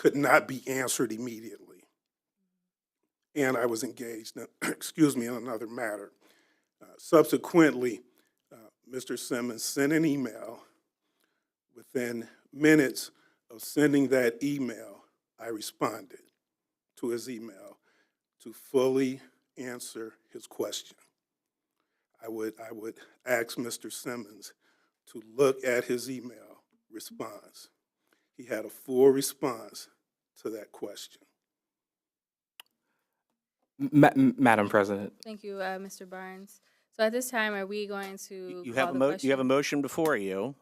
could not be answered immediately. And I was engaged, in, excuse me, in another matter. Subsequently, Mr. Simmons sent an email. Within minutes of sending that email, I responded to his email to fully answer his question. I would ask Mr. Simmons to look at his email response. He had a full response to that question. Madam President. Thank you, Mr. Barnes. So at this time, are we going to You call have the you question? have a motion before you.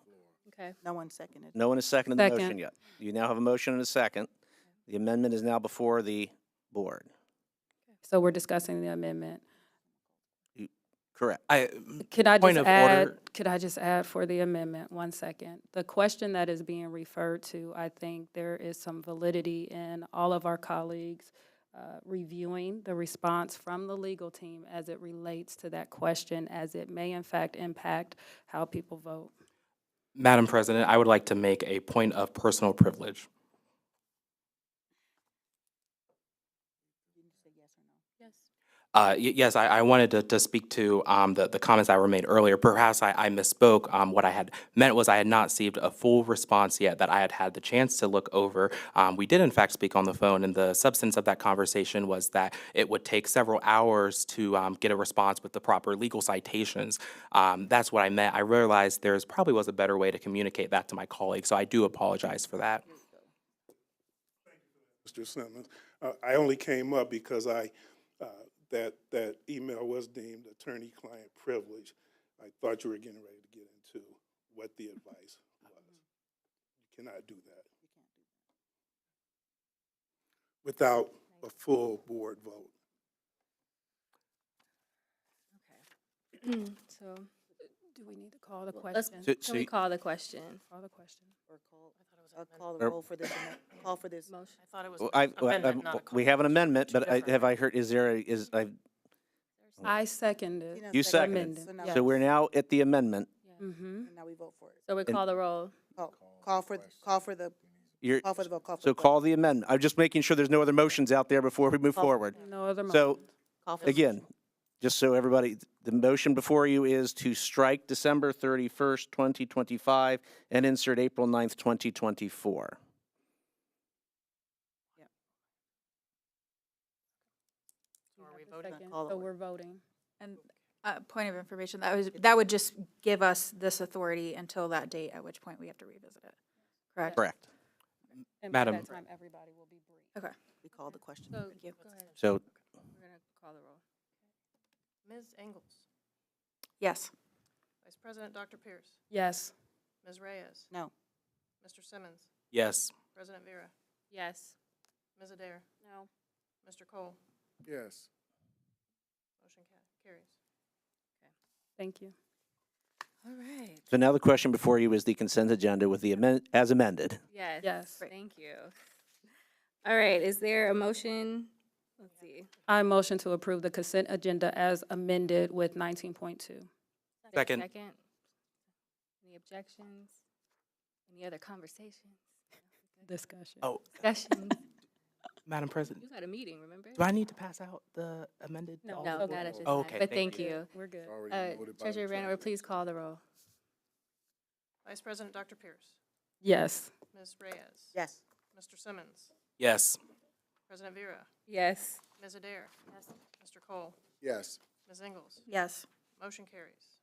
Okay. No one seconded. No one has seconded the Second. motion yet. You now have a motion and a second. The amendment is now before the board. So we're discussing the amendment. Correct. Could I Point just of add, order. could I just add for the amendment, 1 second? The question that is being referred to, I think there is some validity in all of our colleagues reviewing the response from the legal team as it relates to that question, as it may in fact impact how people vote. Madam President, I would like to make a point of personal privilege. Yes. Yes, I wanted to speak to the comments that were made earlier. Perhaps I misspoke. What I had meant was I had not received a full response yet that I had had the chance to look over. We did, in fact, speak on the phone, and the substance of that conversation was that it would take several hours to get a response with the proper legal citations. That's what I meant. I realized there probably was a better way to communicate that to my colleagues, so I do apologize for that. Mr. Simmons, I only came up because that email was deemed attorney-client privilege. I thought you were getting ready to get into what the advice was. You cannot do that without a full board vote. So Do we need to call the let's, question? can we call the question? Call the question. Or call the roll for this, call for this. Motion. I thought it was Well, amendment, not a call. we have an amendment, Two but different have I heard, is there, I seconded. you seconded. Amended. So now, Yes. So we're now at the amendment. Mm-hmm. now we vote for it. So we call the roll. Call for the You're, vote, call for so the vote. call the amendment. I'm just making sure there's no other motions out there before we move forward. No other So, motions. Call for the again, just so everybody, the motion before you is to strike December 31st, 2025, and insert April 9th, 2024. So are we voting? Second. Call the So roll. we're voting. And point of information, that would just give us this authority until that date, at which point we have to revisit it. Correct? Correct. And by Madam- that time, everybody will be briefed. Okay. We called the question. So, Thank you. go ahead. So, We're gonna call the roll. Ms. Engels, Yes. Vice President Dr. Pierce, Yes. Ms. Reyes, No. Mr. Simmons, Yes. President Vera, Yes. Ms. Adair, No. Mr. Cole. Yes. Motion carries. Thank you. All right. so now the question before you is the consent agenda with the as amended. Yes. Yes. Thank you. All right, is there a motion? Let's see. I motion to approve the consent agenda as amended with 19.2. Second. Second. Any objections? Any other conversations? Discussion. Oh, Discussions? Madam President, You got a meeting, remember? do I need to pass out the amended? No. all No, the not at this Oh, time, okay, but thank you. We're good. Treasurer Randall, please call the roll. Vice President Dr. Pierce, Yes. Ms. Reyes. Yes. Mr. Simmons, Yes. President Vera, Yes. Ms. Adair. Yes. Mr. Cole, Yes. Ms. Engels. Yes. Motion carries.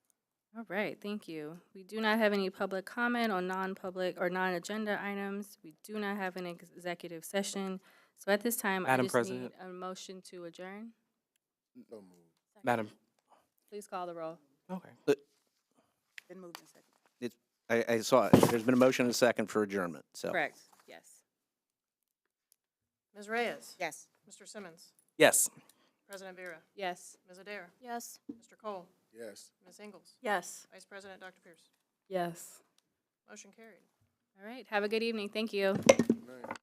All right, thank you. We do not have any public comment on non-public or non-agenda items. We do not have an executive session. So at this time, I Madam just need President. a motion to adjourn. Madam, Please call the roll. okay. Been moved in second. I saw it. There's been a motion and a second for adjournment, so. Correct, yes. Ms. Reyes. Yes. Mr. Simmons, Yes. President Vera, Yes. Ms. Adair, Yes. Mr. Cole, Yes. Ms. Engels, Yes. Vice President Dr. Pierce. Yes. Motion carried. All right, have a good evening. Thank you. Good night.